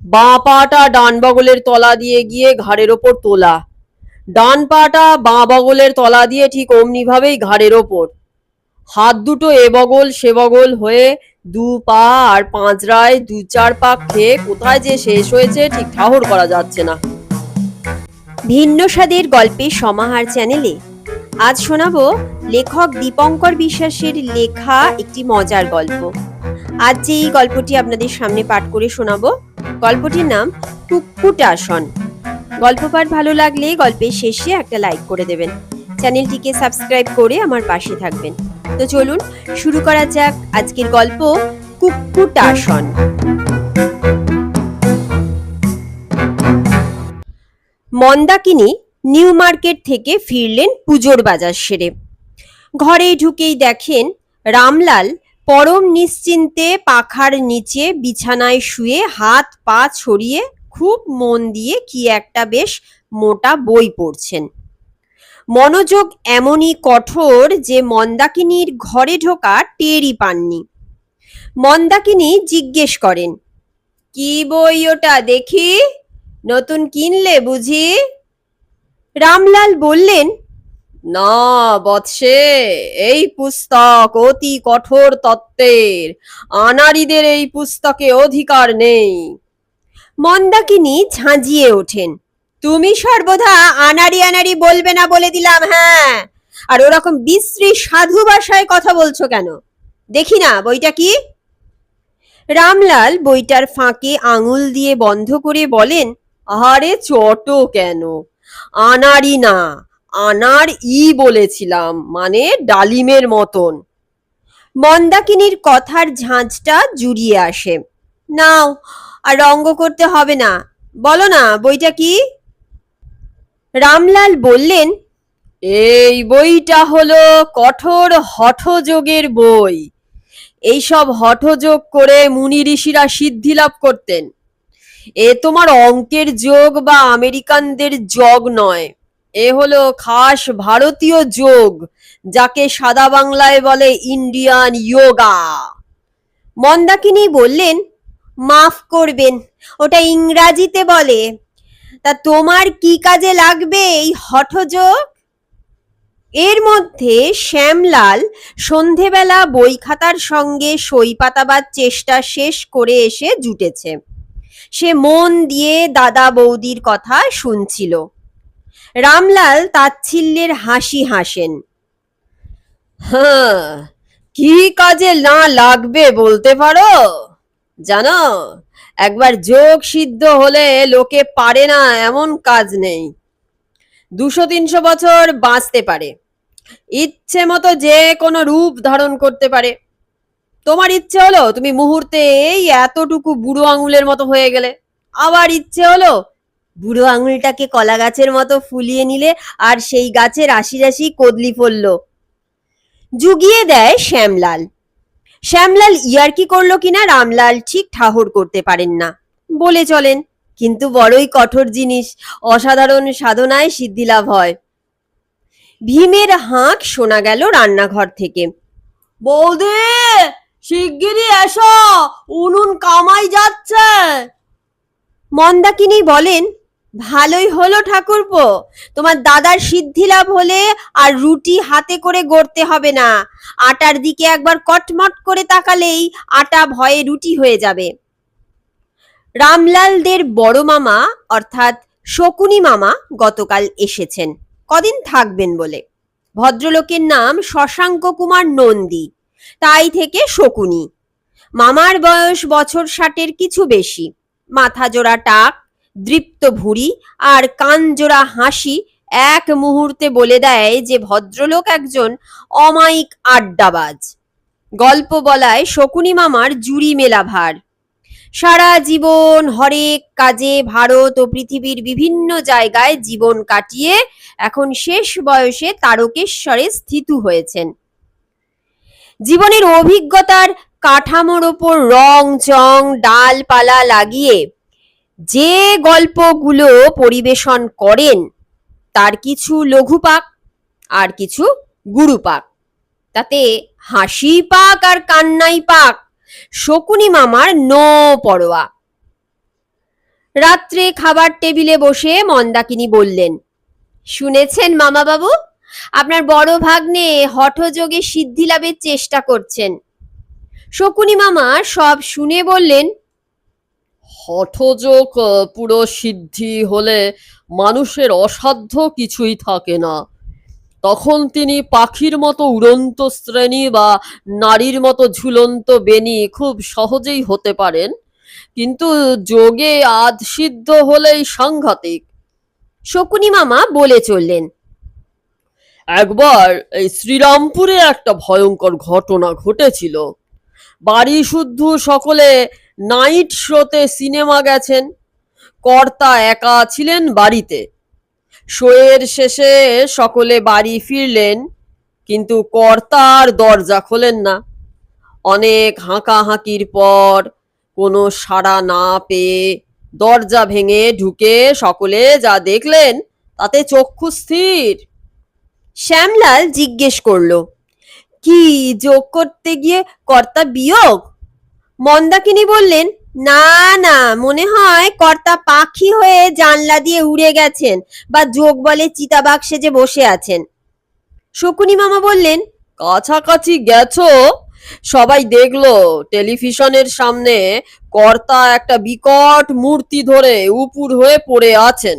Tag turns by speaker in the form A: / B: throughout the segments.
A: বাঁ পাটা ডান বগলের তলা দিয়ে গিয়ে ঘাড়ের ওপর তোলা, ডান পাটা বাঁ বগলের তলা দিয়ে ঠিক অমনি ভাবেই ঘাড়ের ওপর, হাত দুটো এ বগল সে বগল হয়ে দু পা আর পাঁজরায় দু চার পাক খেয়ে কোথায় যে শেষ হয়েছে ঠিক ঠাহর করা যাচ্ছে না।
B: ভিন্ন স্বাদের গল্পের সমাহার চ্যানেলে আজ শোনাবো লেখক দীপঙ্কর বিশ্বাসের লেখা একটি মজার গল্প। আজ যে এই গল্পটি আপনাদের সামনে পাঠ করে শোনাবো, গল্পটির নাম কুক্কুটাসন। গল্প পাঠ ভালো লাগলে গল্পের শেষে একটা লাইক করে দেবেন, চ্যানেলটিকে সাবস্ক্রাইব করে আমার পাশে থাকবেন। তো চলুন শুরু করা যাক আজকের গল্প কুক্কুটাসন। মন্দাকিনী নিউ মার্কেট থেকে ফিরলেন পুজোর বাজার সেরে। ঘরে ঢুকেই দেখেন রামলাল পরম নিশ্চিন্তে পাখার নিচে বিছানায় শুয়ে হাত পা ছড়িয়ে খুব মন দিয়ে কি একটা বেশ মোটা বই পড়ছেন। মনোযোগ এমনই কঠোর যে মন্দাকিনীর ঘরে ঢোকা টেরই পাননি। মন্দাকিনী জিজ্ঞেস করেন, কি বই ওটা দেখি? নতুন কিনলে বুঝি? রামলাল বললেন,
A: না বৎসে, এই পুস্তক অতি কঠোর তত্ত্বের, আনাড়িদের এই পুস্তকে অধিকার নেই।
B: মন্দাকিনী ঝাঁঝিয়ে ওঠেন, তুমি সর্বদা আনাড়ি আনাড়ি বলবে না বলে দিলাম। হ্যাঁ, আর ওরকম বিশ্রী সাধু ভাষায় কথা বলছো কেন? দেখি না বইটা কি? রামলাল বইটার ফাঁকে আঙুল দিয়ে বন্ধ করে বলেন,
A: আরে চট কেন, আনাড়ি না, আনার ই বলেছিলাম, মানে ডালিমের মতন।
B: মন্দাকিনীর কথার ঝাঁঝটা জুড়িয়ে আসে। নাও, আর রঙ্গ করতে হবে না, বলো না বইটা কি? রামলাল বললেন,
A: এই বইটা হলো কঠোর হঠযোগের বই। এইসব হঠযোগ করে মুনি ঋষিরা সিদ্ধি লাভ করতেন। এ তোমার অঙ্কের যোগ বা আমেরিকানদের যোগ নয়, এ হলো খাস ভারতীয় যোগ, যাকে সাদা বাংলায় বলে ইন্ডিয়ান যোগা।
B: মন্দাকিনী বললেন, মাফ করবেন, ওটা ইংরাজিতে বলে। তা তোমার কি কাজে লাগবে এই হঠযোগ? এর মধ্যে শ্যামলাল সন্ধেবেলা বই খাতার সঙ্গে সই পাতাবার চেষ্টা শেষ করে এসে জুটেছে। সে মন দিয়ে দাদা বৌদির কথা শুনছিল। রামলাল তাচ্ছিল্যের হাসি হাসেন।
A: হ্যাঁ, কি কাজে না লাগবে বলতে পারো? জানো, একবার যোগ সিদ্ধ হলে লোকে পারে না এমন কাজ নেই। 200-300 বছর বাঁচতে পারে, ইচ্ছে মতো যে কোনো রূপ ধারণ করতে পারে। তোমার ইচ্ছে হলো তুমি মুহূর্তে এই এতটুকু বুড়ো আঙুলের মতো হয়ে গেলে, আবার ইচ্ছে হলো
B: বুড়ো আঙুলটাকে কলা গাছের মতো ফুলিয়ে নিলে আর সেই গাছে রাশি রাশি কদলি ফলল। জুগিয়ে দেয় শ্যামলাল। শ্যামলাল ইয়ার্কি করলো কিনা রামলাল ঠিক ঠাহর করতে পারেন না। বলে চলেন, কিন্তু বড়ই কঠোর জিনিস, অসাধারণ সাধনায় সিদ্ধিলাভ হয়। ভীমের হাঁক শোনা গেল রান্নাঘর থেকে।
A: বৌদি, শিগগিরই এসো, উনুন কামাই যাচ্ছে।
B: মন্দাকিনী বলেন, ভালোই হলো ঠাকুরপো, তোমার দাদার সিদ্ধি লাভ হলে আর রুটি হাতে করে গড়তে হবে না। আটার দিকে একবার কটমট করে তাকালেই আটা ভয়ে রুটি হয়ে যাবে। রামলালদের বড় মামা অর্থাৎ শকুনি মামা গতকাল এসেছেন কদিন থাকবেন বলে। ভদ্রলোকের নাম শশাঙ্ক কুমার নন্দী, তাই থেকে শকুনি। মামার বয়স বছর 60-এর কিছু বেশি। মাথা জোড়া টাক, দৃপ্ত ভুঁড়ি আর কান জোড়া হাসি এক মুহূর্তে বলে দেয় যে ভদ্রলোক একজন অমায়িক আড্ডাবাজ। গল্প বলায় শকুনি মামার জুড়ি মেলা ভার। সারা জীবন হরেক কাজে ভারত ও পৃথিবীর বিভিন্ন জায়গায় জীবন কাটিয়ে এখন শেষ বয়সে তারকেশ্বরে স্থিত হয়েছেন। জীবনের অভিজ্ঞতার কাঠামোর ওপর রং চং ডালপালা লাগিয়ে যে গল্পগুলো পরিবেশন করেন তার কিছু লঘুপাক আর কিছু গুরুপাক। তাতে হাসি পাক আর কান্নাই পাক, শকুনি মামার নো পরোয়া। রাত্রে খাবার টেবিলে বসে মন্দাকিনী বললেন, শুনেছেন মামাবাবু, আপনার বড় ভাগ্নে হঠযোগে সিদ্ধি লাভের চেষ্টা করছেন। শকুনি মামা সব শুনে বললেন,
A: হঠযোগ পুরো সিদ্ধি হলে মানুষের অসাধ্য কিছুই থাকে না। তখন তিনি পাখির মতো উড়ন্ত শ্রেণী বা নারীর মতো ঝুলন্ত বেনি খুব সহজেই হতে পারেন, কিন্তু যোগে আধসিদ্ধ হলেই সাংঘাতিক।
B: শকুনি মামা বলে চললেন,
A: একবার এই শ্রীরামপুরে একটা ভয়ঙ্কর ঘটনা ঘটেছিল। বাড়ি শুদ্ধ সকলে নাইট শোতে সিনেমা গেছেন। কর্তা একা ছিলেন বাড়িতে। শোয়ের শেষে সকলে বাড়ি ফিরলেন, কিন্তু কর্তা আর দরজা খোলেন না। অনেক হাঁকাহাঁকির পর কোনো সাড়া না পেয়ে দরজা ভেঙে ঢুকে সকলে যা দেখলেন তাতে চক্ষু স্থির।
B: শ্যামলাল জিজ্ঞেস করলো, কি যোগ করতে গিয়ে কর্তা বিয়োগ? মন্দাকিনী বললেন, না না, মনে হয় কর্তা পাখি হয়ে জানলা দিয়ে উড়ে গেছেন বা যোগ বলে চিতাবাঘ সেজে বসে আছেন। শকুনি মামা বললেন,
A: কাছাকাছি গেছো। সবাই দেখলো টেলিভিশনের সামনে কর্তা একটা বিকট মূর্তি ধরে উপুর হয়ে পড়ে আছেন।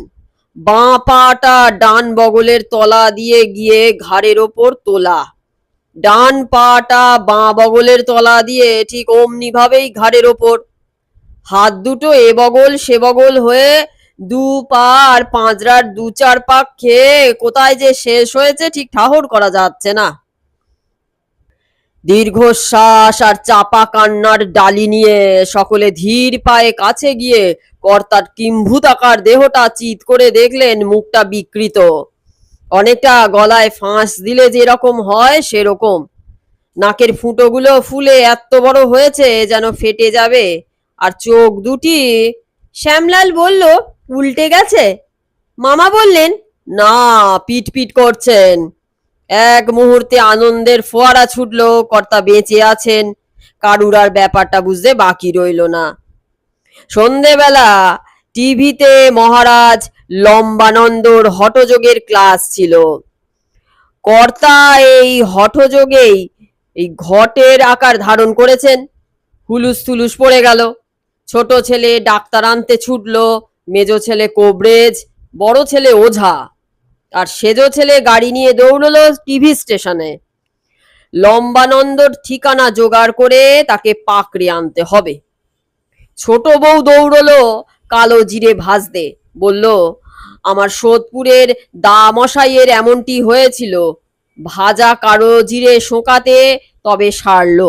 A: বাঁ পাটা ডান বগলের তলা দিয়ে গিয়ে ঘাড়ের ওপর তোলা, ডান পাটা বাঁ বগলের তলা দিয়ে ঠিক অমনি ভাবেই ঘাড়ের ওপর। হাত দুটো এ বগল সে বগল হয়ে দু পা আর পাঁজরার দু চার পাক খেয়ে কোথায় যে শেষ হয়েছে ঠিক ঠাহর করা যাচ্ছে না। দীর্ঘশ্বাস আর চাপা কান্নার ডালি নিয়ে সকলে ধীর পায়ে কাছে গিয়ে কর্তার কিম্ভূতাকার দেহটা চিৎ করে দেখলেন মুখটা বিকৃত, অনেকটা গলায় ফাঁস দিলে যেরকম হয় সেরকম। নাকের ফুটোগুলো ফুলে এত বড় হয়েছে যেন ফেটে যাবে, আর চোখ দুটি।
B: শ্যামলাল বলল, উল্টে গেছে? মামা বললেন,
A: না, পিট পিট করছেন। এক মুহূর্তে আনন্দের ফোয়ারা ছুটল, কর্তা বেঁচে আছেন। কারুর আর ব্যাপারটা বুঝতে বাকি রইল না। সন্ধেবেলা টিভিতে মহারাজ লম্বানন্দর হঠযোগের ক্লাস ছিল। কর্তা এই হঠযোগেই এই ঘটের আকার ধারণ করেছেন। হুলুস থুলুস পড়ে গেল। ছোট ছেলে ডাক্তার আনতে ছুটল, মেজ ছেলে কোবরেজ, বড় ছেলে ওঝা, আর সেজো ছেলে গাড়ি নিয়ে দৌড়লো টিভি স্টেশনে। লম্বানন্দর ঠিকানা জোগাড় করে তাকে পাকড়ে আনতে হবে। ছোট বউ দৌড়লো কালো জিরে ভাজতে, বলল, আমার সোদপুরের দা মশাইয়ের এমনটি হয়েছিল, ভাজা কালো জিরে শোকাতে তবে সারল।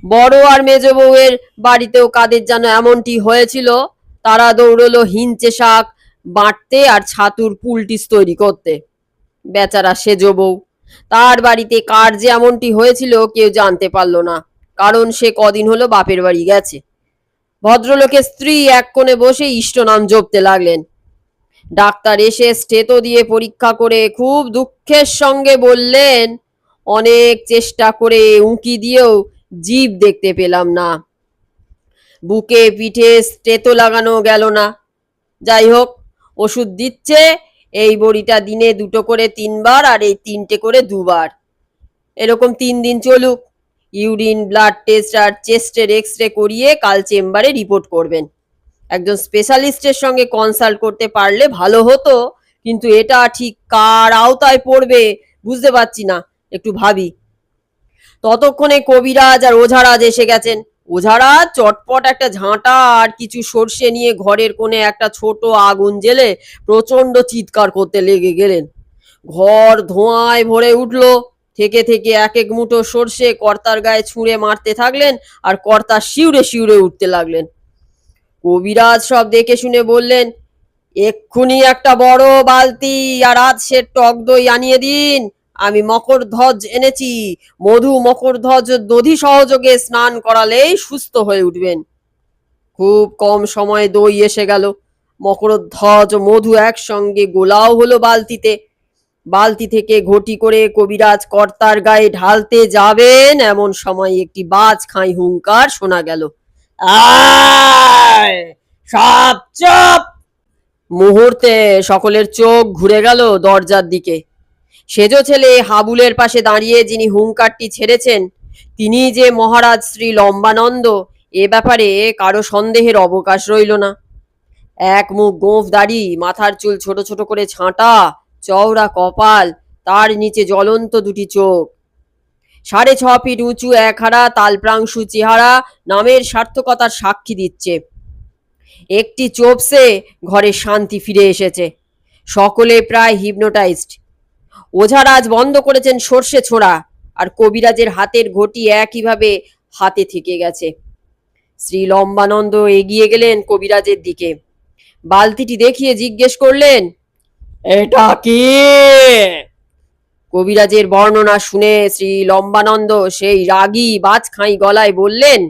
A: বড় আর মেজ বউয়ের বাড়িতেও কাদের যেন এমনটি হয়েছিল, তারা দৌড়লো হিঞ্চে শাক বাঁটতে আর ছাতুর পুলটিস তৈরি করতে। বেচারা সেজ বউ, তার বাড়িতে কার যে এমনটি হয়েছিল কেউ জানতে পারল না, কারণ সে কদিন হলো বাপের বাড়ি গেছে। ভদ্রলোকের স্ত্রী এক কোণে বসে ইষ্ট নাম জপতে লাগলেন। ডাক্তার এসে স্টেতো দিয়ে পরীক্ষা করে খুব দুঃখের সঙ্গে বললেন, অনেক চেষ্টা করে উঁকি দিয়েও জীব দেখতে পেলাম না। বুকে পিঠে স্টেতো লাগানো গেল না। যাই হোক, ওষুধ দিচ্ছে, এই বড়িটা দিনে 2 করে 3 বার আর এই 3টে করে 2 বার, এরকম 3 দিন চলুক। ইউরিন ব্লাড টেস্ট আর চেস্টের এক্সরে করিয়ে কাল চেম্বারে রিপোর্ট করবেন। একজন স্পেশালিস্টের সঙ্গে কনসাল্ট করতে পারলে ভালো হতো, কিন্তু এটা ঠিক কার আওতায় পড়বে বুঝতে পারছি না, একটু ভাবি। ততক্ষণে কবিরাজ আর ওঝারাজ এসে গেছেন। ওঝারাজ চটপট একটা ঝাঁটা আর কিছু সর্ষে নিয়ে ঘরের কোণে একটা ছোট আগুন জ্বেলে প্রচন্ড চিৎকার করতে লেগে গেলেন। ঘর ধোঁয়ায় ভরে উঠল। থেকে থেকে এক এক মুঠো সর্ষে কর্তার গায়ে ছুঁড়ে মারতে থাকলেন, আর কর্তা শিউরে শিউরে উঠতে লাগলেন। কবিরাজ সব দেখে শুনে বললেন, এক্ষুনি একটা বড় বালতি আর সে টক দই আনিয়ে দিন। আমি মকরধ্বজ এনেছি, মধু মকরধ্বজ দধি সহযোগে স্নান করালেই সুস্থ হয়ে উঠবেন। খুব কম সময়ে দই এসে গেল। মকরধ্বজ ও মধু একসঙ্গে গোলাও হলো বালতিতে। বালতি থেকে ঘটি করে কবিরাজ কর্তার গায়ে ঢালতে যাবেন, এমন সময় একটি বাজ খাই হুঙ্কার শোনা গেল। আয়, সব চুপ! মুহূর্তে সকলের চোখ ঘুরে গেল দরজার দিকে। সেজো ছেলে হাবুলের পাশে দাঁড়িয়ে যিনি হুঙ্কারটি ছেড়েছেন তিনি যে মহারাজ শ্রী লম্বানন্দ, এ ব্যাপারে কারো সন্দেহের অবকাশ রইল না। এক মুখ গোঁফ দাড়ি, মাথার চুল ছোট ছোট করে ছাঁটা, চওড়া কপাল, তার নিচে জ্বলন্ত দুটি চোখ, 6.5 ফিট উঁচু একহারা তালপ্রাংশু চেহারা নামের সার্থকতার সাক্ষী দিচ্ছে। একটি চোপসে ঘরে শান্তি ফিরে এসেছে। সকলে প্রায় হিপনোটাইজড। ওঝারাজ বন্ধ করেছেন সর্ষে ছোড়া, আর কবিরাজের হাতের ঘটি একইভাবে হাতে থেকে গেছে। শ্রী লম্বানন্দ এগিয়ে গেলেন কবিরাজের দিকে, বালতিটি দেখিয়ে জিজ্ঞেস করলেন, এটা কি? কবিরাজের বর্ণনা শুনে শ্রী লম্বানন্দ সেই রাগী বাজখাই গলায় বললেন,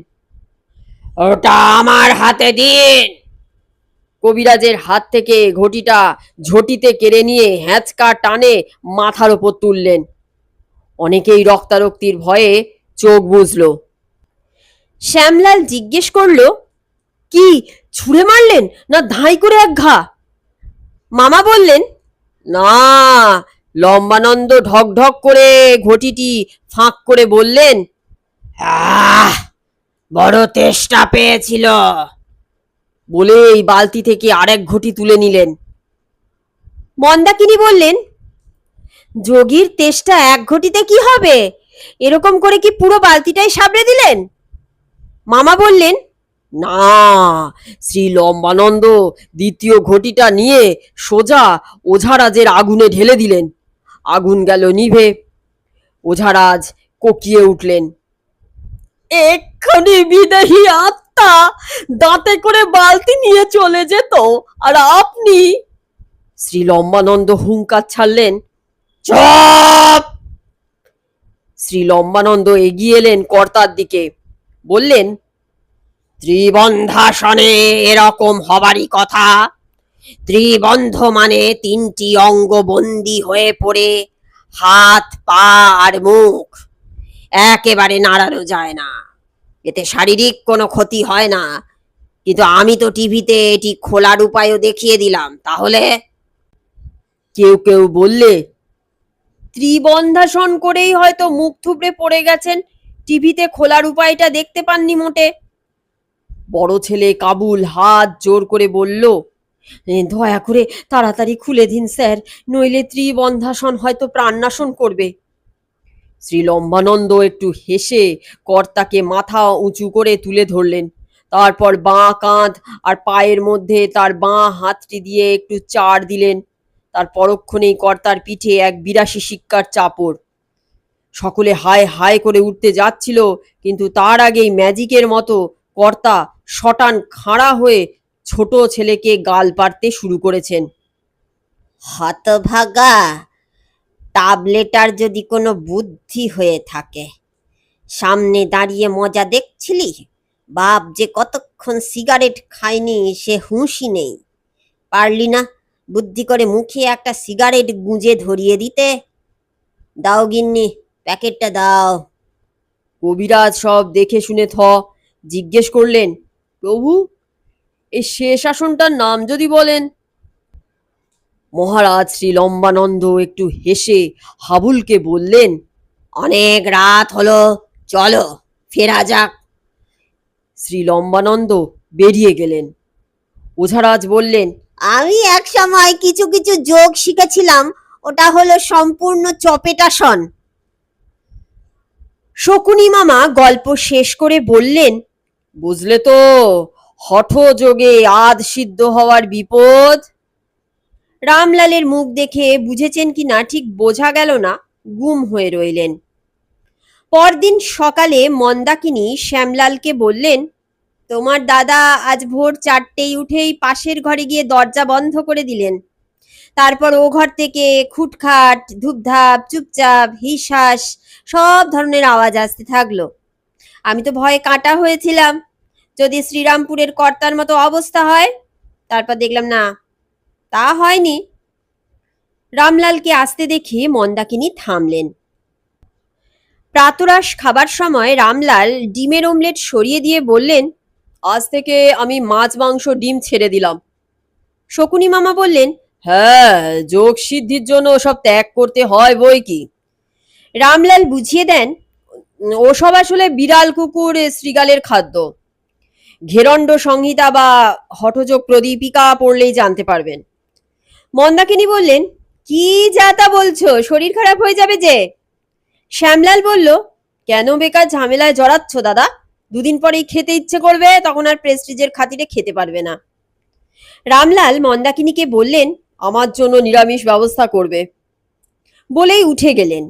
A: ওটা আমার হাতে দিন। কবিরাজের হাত থেকে ঘটিটা ঝটিতে কেড়ে নিয়ে হ্যাঁচকা টানে মাথার ওপর তুললেন। অনেকেই রক্তারক্তির ভয়ে চোখ বুঝল।
B: শ্যামলাল জিজ্ঞেস করলো, কি ছুঁড়ে মারলেন না ধাই করে এক ঘা? মামা বললেন,
A: না। লম্বানন্দ ঢক ঢক করে ঘটিটি ফাঁক করে বললেন, বড় তেষ্টা পেয়েছিল, বলে এই বালতি থেকে আরেক ঘটি তুলে নিলেন।
B: মন্দাকিনী বললেন, যোগীর তেষ্টা এক ঘটিতে কি হবে? এরকম করে কি পুরো বালতিটাই সাবড়ে দিলেন? মামা বললেন,
A: না, শ্রী লম্বানন্দ দ্বিতীয় ঘটিটা নিয়ে সোজা ওঝারাজের আগুনে ঢেলে দিলেন। আগুন গেল নিভে। ওঝারাজ কোকিয়ে উঠলেন, এক্ষুনি বিদেহী আত্মা দাঁতে করে বালতি নিয়ে চলে যেত, আর আপনি? শ্রী লম্বানন্দ হুঙ্কার ছাড়লেন, চুপ! শ্রী লম্বানন্দ এগিয়ে এলেন কর্তার দিকে, বললেন, ত্রিবন্ধাসনে এরকম হবারই কথা। ত্রিবন্ধ মানে 3টি অঙ্গ বন্দী হয়ে পড়ে হাত, পা আর মুখ একেবারে নাড়ানো যায় না। এতে শারীরিক কোনো ক্ষতি হয় না, কিন্তু আমি তো টিভিতে এটি খোলার উপায়ও দেখিয়ে দিলাম, তাহলে? কেউ কেউ বললে, ত্রিবন্ধাসন করেই হয়তো মুখ থুবড়ে পড়ে গেছেন, টিভিতে খোলার উপায়টা দেখতে পাননি মোটে। বড় ছেলে কাবুল হাত জোর করে বলল, দয়া করে তাড়াতাড়ি খুলে দিন স্যার, নইলে ত্রিবন্ধাসন হয়তো প্রাণনাশন করবে। শ্রী লম্বানন্দ একটু হেসে কর্তাকে মাথা উঁচু করে তুলে ধরলেন, তারপর বাঁ কাঁধ আর পায়ের মধ্যে তার বাঁ হাতটি দিয়ে একটু চাড় দিলেন। তার পরক্ষণেই কর্তার পিঠে এক 82 শিক্ষার চাপড়। সকলে হায় হায় করে উঠতে যাচ্ছিল, কিন্তু তার আগেই ম্যাজিকের মতো কর্তা শটান খাড়া হয়ে ছোট ছেলেকে গাল পাড়তে শুরু করেছেন।
B: হতভাগা, টাবলেটার যদি কোনো বুদ্ধি হয়ে থাকে, সামনে দাঁড়িয়ে মজা দেখছিলি, বাপ যে কতক্ষণ সিগারেট খায়নি সে হুঁশই নেই। পারলি না বুদ্ধি করে মুখে একটা সিগারেট গুঁজে ধরিয়ে দিতে? দাও গিন্নি, প্যাকেটটা দাও।
A: কবিরাজ সব দেখে শুনে জিজ্ঞেস করলেন, প্রভু, এই শেষ আসনটার নাম যদি বলেন। মহারাজ শ্রী লম্বানন্দ একটু হেসে হাবুলকে বললেন, অনেক রাত হলো, চলো ফেরা যাক। শ্রী লম্বানন্দ বেরিয়ে গেলেন। ওঝারাজ বললেন,
B: আমি এক সময় কিছু কিছু যোগ শিখেছিলাম, ওটা হলো সম্পূর্ণ চপেটাসন। শকুনি মামা গল্প শেষ করে বললেন,
A: বুঝলে তো, হঠ যোগে আদ সিদ্ধ হওয়ার বিপদ।
B: রামলালের মুখ দেখে বুঝেছেন কিনা ঠিক বোঝা গেল না, গুম হয়ে রইলেন। পরদিন সকালে মন্দাকিনী শ্যামলালকে বললেন, তোমার দাদা আজ ভোর 4টেই উঠেই পাশের ঘরে গিয়ে দরজা বন্ধ করে দিলেন। তারপর ও ঘর থেকে খুটখাট, ধূপধাপ, চুপচাপ, হিসাস সব ধরনের আওয়াজ আসতে থাকলো। আমি তো ভয়ে কাঁটা হয়েছিলাম, যদি শ্রীরামপুরের কর্তার মতো অবস্থা হয়। তারপর দেখলাম না, তা হয়নি। রামলালকে আসতে দেখে মন্দাকিনী থামলেন। প্রাতরাশ খাবার সময় রামলাল ডিমের অমলেট সরিয়ে দিয়ে বললেন,
A: আজ থেকে আমি মাছ মাংস ডিম ছেড়ে দিলাম।
B: শকুনি মামা বললেন।
A: হ্যাঁ, যোগ সিদ্ধির জন্য সব ত্যাগ করতে হয় বই কি।
B: রামলাল বুঝিয়ে দেন।
A: ওসব আসলে বিড়াল কুকুর শ্রীগালের খাদ্য। ঘেরণ্ড সংহিতা বা হঠযোগ প্রদীপিকা পড়লেই জানতে পারবেন।
B: মন্দাকিনী বললেন, কি যা তা বলছো, শরীর খারাপ হয়ে যাবে যে। শ্যামলাল বলল,
A: কেন বেকার ঝামেলায় জড়াচ্ছ দাদা? দুদিন পরেই খেতে ইচ্ছে করবে, তখন আর প্রেস্টিজের খাতিরে খেতে পারবে না।
B: রামলাল মন্দাকিনীকে বললেন,
A: আমার জন্য নিরামিষ ব্যবস্থা করবে।
B: বলেই উঠে গেলেন।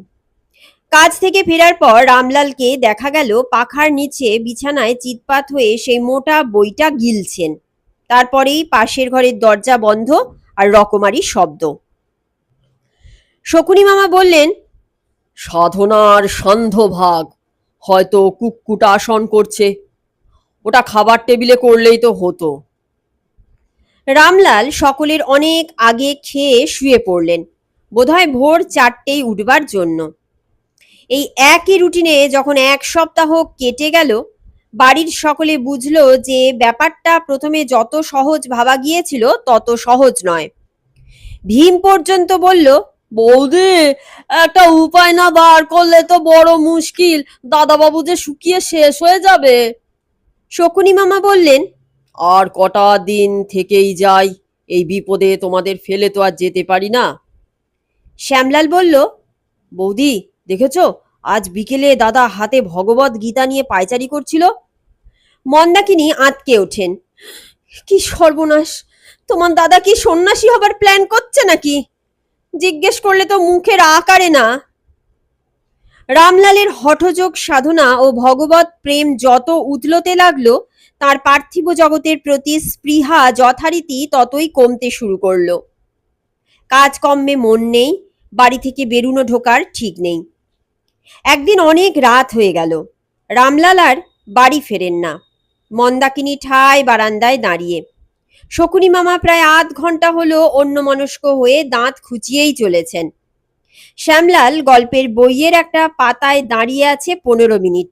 B: কাজ থেকে ফেরার পর রামলালকে দেখা গেল পাখার নিচে বিছানায় চিৎপাত হয়ে সেই মোটা বইটা গিলছেন। তারপরেই পাশের ঘরের দরজা বন্ধ আর রকমারি শব্দ। শকুনি মামা বললেন,
A: সাধনার সান্ধ্যভাগ, হয়তো কুক্কুটা আসন করছে। ওটা খাবার টেবিলে করলেই তো হতো।
B: রামলাল সকলের অনেক আগে খেয়ে শুয়ে পড়লেন, বোধহয় ভোর 4টেই উঠবার জন্য। এই একই রুটিনে যখন 1 সপ্তাহ কেটে গেল, বাড়ির সকলে বুঝলো যে ব্যাপারটা প্রথমে যত সহজ ভাবা গিয়েছিল তত সহজ নয়। ভীম পর্যন্ত বলল,
A: বৌদি, একটা উপায় না বার করলে তো বড় মুশকিল। দাদাবাবু যে শুকিয়ে শেষ হয়ে যাবে।
B: শকুনি মামা বললেন,
A: আর কটা দিন থেকেই যাই, এই বিপদে তোমাদের ফেলে তো আর যেতে পারি না।
B: শ্যামলাল বলল,
A: বৌদি, দেখেছ আজ বিকেলে দাদা হাতে ভগবত গীতা নিয়ে পায়চারি করছিল।
B: মন্দাকিনী আঁতকে ওঠেন। কি সর্বনাশ! তোমার দাদা কি সন্ন্যাসী হবার প্ল্যান করছে নাকি? জিজ্ঞেস করলে তো মুখের আকারে না। রামলালের হঠযোগ সাধনা ও ভগবত প্রেম যত উতলোতে লাগলো, তার পার্থিব জগতের প্রতি স্পৃহা যথারীতি ততই কমতে শুরু করলো। কাজকর্মে মন নেই, বাড়ি থেকে বেরুনো ঢোকার ঠিক নেই। একদিন অনেক রাত হয়ে গেল, রামলাল আর বাড়ি ফেরেন না। মন্দাকিনী ঠায় বারান্দায় দাঁড়িয়ে। শকুনি মামা প্রায় আধ ঘন্টা হলো অন্যমনস্ক হয়ে দাঁত খুঁচিয়েই চলেছেন। শ্যামলাল গল্পের বইয়ের একটা পাতায় দাঁড়িয়ে আছে 15 মিনিট।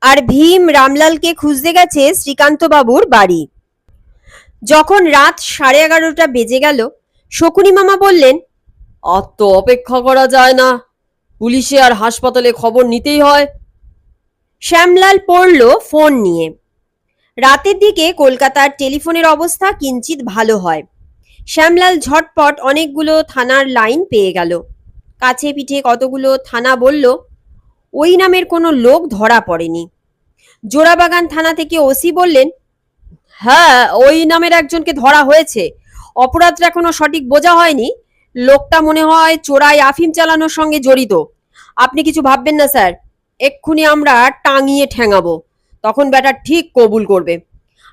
B: আর ভীম রামলালকে খুঁজতে গেছে শ্রীকান্ত বাবুর বাড়ি। যখন রাত 11:30 বেজে গেল, শকুনি মামা বললেন,
A: আর তো অপেক্ষা করা যায় না, পুলিশে আর হাসপাতালে খবর নিতেই হয়।
B: শ্যামলাল পড়ল ফোন নিয়ে। রাতের দিকে কলকাতার টেলিফোনের অবস্থা কিঞ্চিত ভালো হয়। শ্যামলাল ঝটপট অনেকগুলো থানার লাইন পেয়ে গেল। কাছে পিঠে কতগুলো থানা বলল ওই নামের কোনো লোক ধরা পড়েনি। জোড়াবাগান থানা থেকে ওসি বললেন,
A: হ্যাঁ, ওই নামের একজনকে ধরা হয়েছে। অপরাধটা এখনো সঠিক বোঝা হয়নি। লোকটা মনে হয় চোরাই আফিম চালানোর সঙ্গে জড়িত। আপনি কিছু ভাববেন না স্যার, এক্ষুনি আমরা টাঙিয়ে ঠ্যাঙাবো, তখন ব্যাটা ঠিক কবুল করবে।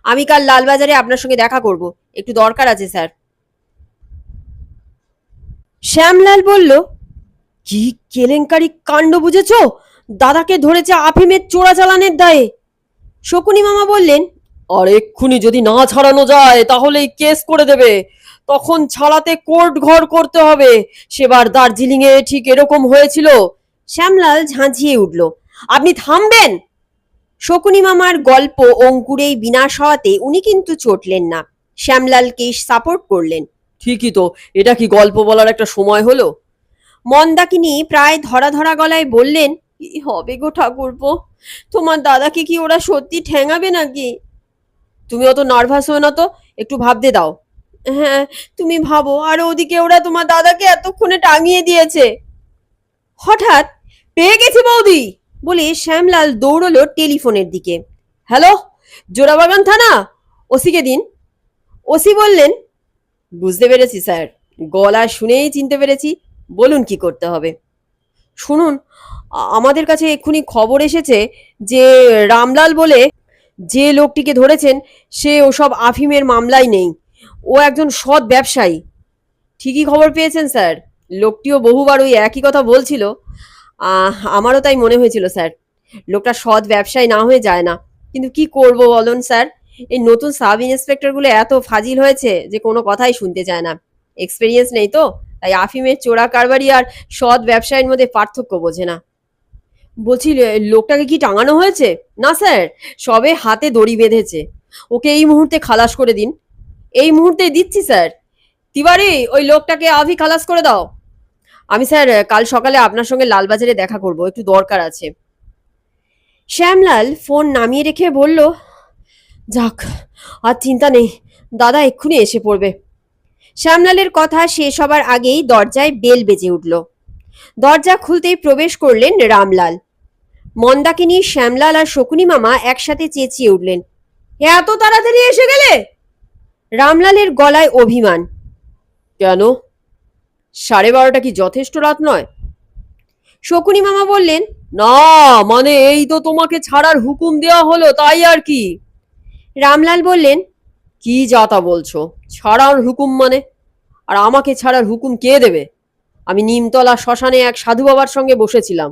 A: আমি কাল লালবাজারে আপনার সঙ্গে দেখা করব, একটু দরকার আছে স্যার।
B: শ্যামলাল বলল,
A: কি কেলেঙ্কারি কাণ্ড বুঝেছ? দাদাকে ধরেছে আফিমের চোরাচালানের দায়ে।
B: শকুনি মামা বললেন,
A: আর এক্ষুনি যদি না ছাড়ানো যায় তাহলেই কেস করে দেবে। তখন ছাড়াতে কোর্ট ঘর করতে হবে। সেবার দার্জিলিং এ ঠিক এরকম হয়েছিল।
B: শ্যামলাল ঝাঁঝিয়ে উঠল, আপনি থামবেন। শকুনি মামার গল্প অঙ্কুরেই বিনাশ হওয়াতে উনি কিন্তু চটলেন না, শ্যামলালকে সাপোর্ট করলেন।
A: ঠিকই তো, এটা কি গল্প বলার একটা সময় হলো?
B: মন্দাকিনী প্রায় ধরা ধরা গলায় বললেন, কি হবে গো ঠাকুরপো, তোমার দাদাকে কি ওরা সত্যি ঠ্যাঙাবে নাকি?
A: তুমি অত নার্ভাস হয়ে না তো, একটু ভাবতে দাও।
B: হ্যাঁ, তুমি ভাবো, আর ওদিকে ওরা তোমার দাদাকে এতক্ষণে টাঙিয়ে দিয়েছে। হঠাৎ পেয়ে গেছি বৌদি বলে শ্যামলাল দৌড়লো টেলিফোনের দিকে।
A: হ্যালো, জোড়াবাগান থানা, ওসিকে দিন।
B: ওসি বললেন,
A: বুঝতে পেরেছি স্যার, গলা শুনেই চিনতে পেরেছি। বলুন কি করতে হবে। শুনুন, আমাদের কাছে এক্ষুনি খবর এসেছে যে রামলাল বলে যে লোকটিকে ধরেছেন সে ওসব আফিমের মামলায় নেই। ও একজন সৎ ব্যবসায়ী। ঠিকই খবর পেয়েছেন স্যার, লোকটিও বহুবার ওই একই কথা বলছিল। আমারও তাই মনে হয়েছিল স্যার। লোকটা সৎ ব্যবসায়ী না হয়ে যায় না, কিন্তু কি করব বলুন স্যার, এই নতুন সাব ইন্সপেক্টরগুলো এত ফাজিল হয়েছে যে কোনো কথাই শুনতে চায় না। এক্সপেরিয়েন্স নেই তো, তাই আফিমের চোরা কারবারি আর সৎ ব্যবসায়ীর মধ্যে পার্থক্য বোঝে না। বলছি, লোকটাকে কি টাঙানো হয়েছে? না স্যার, সবে হাতে দড়ি বেঁধেছে। ওকে এই মুহূর্তে খালাস করে দিন। এই মুহূর্তে দিচ্ছি স্যার। তিওয়ারি, ওই লোকটাকে আভি খালাস করে দাও। আমি স্যার কাল সকালে আপনার সঙ্গে লালবাজারে দেখা করব, একটু দরকার আছে।
B: শ্যামলাল ফোন নামিয়ে রেখে বলল,
A: যাক, আর চিন্তা নেই, দাদা এক্ষুনি এসে পড়বে।
B: শ্যামলালের কথা শেষ হবার আগেই দরজায় বেল বেজে উঠল। দরজা খুলতেই প্রবেশ করলেন রামলাল। মন্দাকিনী, শ্যামলাল আর শকুনি মামা একসাথে চেঁচিয়ে উঠলেন,
A: এত তাড়াতাড়ি এসে গেলে?
B: রামলালের গলায় অভিমান।
A: কেন, 12:30টা কি যথেষ্ট রাত নয়?
B: শকুনি মামা বললেন,
A: না, মানে এই তো তোমাকে ছাড়ার হুকুম দেওয়া হলো, তাই আর কি।
B: রামলাল বললেন,
A: কি যাতা বলছো? ছাড়ার হুকুম মানে? আর আমাকে ছাড়ার হুকুম কে দেবে? আমি নিমতলা শ্মশানে এক সাধু বাবার সঙ্গে বসেছিলাম।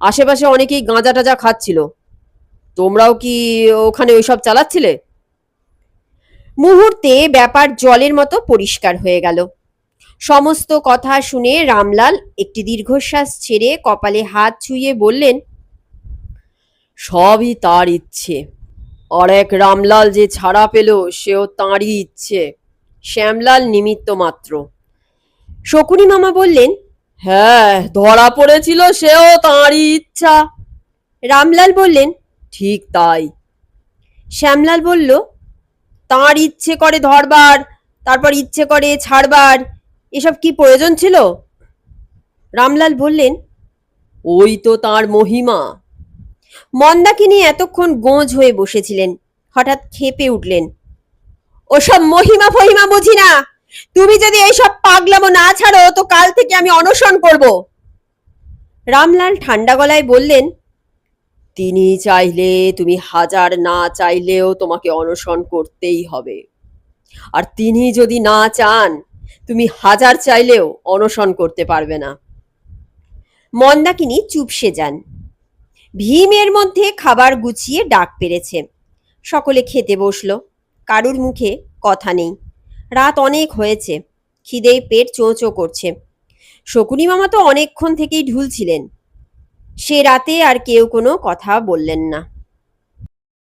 A: আশেপাশে অনেকেই গাঁজা টাজা খাচ্ছিল। তোমরাও কি ওখানে ওইসব চালাচ্ছিলে?
B: মুহূর্তে ব্যাপার জলের মতো পরিষ্কার হয়ে গেল। সমস্ত কথা শুনে রামলাল একটি দীর্ঘশ্বাস ছেড়ে কপালে হাত ছুঁয়ে বললেন,
A: সবই তার ইচ্ছে। আর এক রামলাল যে ছাড়া পেল, সেও তাঁরই ইচ্ছে। শ্যামলাল নিমিত্ত মাত্র।
B: শকুনি মামা বললেন,
A: হ্যাঁ, ধরা পড়েছিল, সেও তাঁরই ইচ্ছা।
B: রামলাল বললেন,
A: ঠিক তাই।
B: শ্যামলাল বলল,
A: তাঁর ইচ্ছে করে ধরবার, তারপর ইচ্ছে করে ছাড়বার, এসব কি প্রয়োজন ছিল?
B: রামলাল বললেন,
A: ওই তো তাঁর মহিমা।
B: মন্দাকিনী এতক্ষণ গোঁজ হয়ে বসেছিলেন, হঠাৎ খেপে উঠলেন, ওসব মহিমা ফহিমা বুঝি না। তুমি যদি এইসব পাগলামো না ছাড়ো তো কাল থেকে আমি অনশন করব। রামলাল ঠান্ডা গলায় বললেন,
A: তিনি চাইলে, তুমি হাজার না চাইলেও তোমাকে অনশন করতেই হবে। আর তিনি যদি না চান, তুমি হাজার চাইলেও অনশন করতে পারবে না।
B: মন্দাকিনী চুপসে যান। ভীমের মধ্যে খাবার গুছিয়ে ডাক পেরেছে। সকলে খেতে বসলো। কারুর মুখে কথা নেই। রাত অনেক হয়েছে, খিদেই পেট চোঁ করছে। শকুনি মামা তো অনেকক্ষণ থেকেই ঢুলছিলেন। সে রাতে আর কেউ কোনো কথা বললেন না।